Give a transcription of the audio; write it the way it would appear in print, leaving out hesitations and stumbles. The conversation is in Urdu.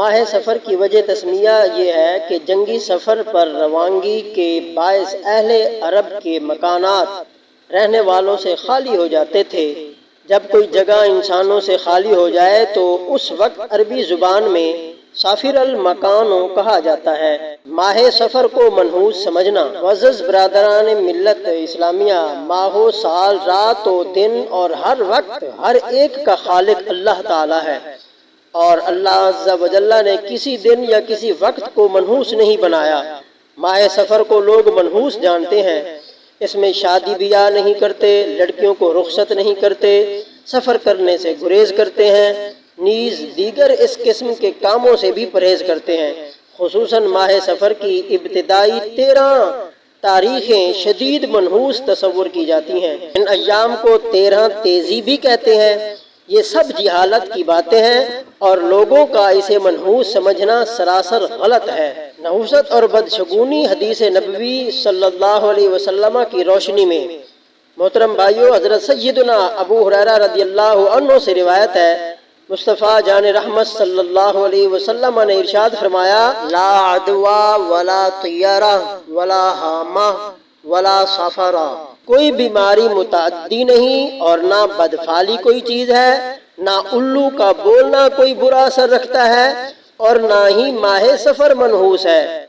ماہ سفر کی وجہ تسمیہ یہ ہے کہ جنگی سفر پر روانگی کے باعث اہل عرب کے مکانات رہنے والوں سے خالی ہو جاتے تھے۔ جب کوئی جگہ انسانوں سے خالی ہو جائے تو اس وقت عربی زبان میں سافر المکانو کہا جاتا ہے۔ ماہ سفر کو منحوس سمجھنا۔ معزز برادران ملت اسلامیہ، ماہ و سال، رات و دن اور ہر وقت ہر ایک کا خالق اللہ تعالی ہے، اور اللہ عز و جل نے کسی دن یا کسی وقت کو منحوس نہیں بنایا۔ ماہ سفر کو لوگ منحوس جانتے ہیں، اس میں شادی بیاہ نہیں کرتے، لڑکیوں کو رخصت نہیں کرتے، سفر کرنے سے گریز کرتے ہیں، نیز دیگر اس قسم کے کاموں سے بھی پرہیز کرتے ہیں۔ خصوصاً ماہ سفر کی ابتدائی 13 تاریخیں شدید منحوس تصور کی جاتی ہیں۔ ان ایام کو 13 تیزی بھی کہتے ہیں۔ یہ سب جہالت کی باتیں ہیں اور لوگوں کا اسے منحوس سمجھنا سراسر غلط ہے۔ نحوست اور بدشگونی حدیث نبوی صلی اللہ علیہ وسلم کی روشنی میں محترم بھائیو، حضرت سیدنا ابو ہریرہ رضی اللہ عنہ سے روایت ہے، مصطفیٰ جان رحمت صلی اللہ علیہ وسلم نے ارشاد فرمایا، لا عدوى ولا طیارہ ولا حامہ ولا سفرہ، کوئی بیماری متعدی نہیں اور نہ بدفعلی کوئی چیز ہے، نہ الو کا بولنا کوئی برا اثر رکھتا ہے، اور نہ ہی ماہ سفر منحوس ہے۔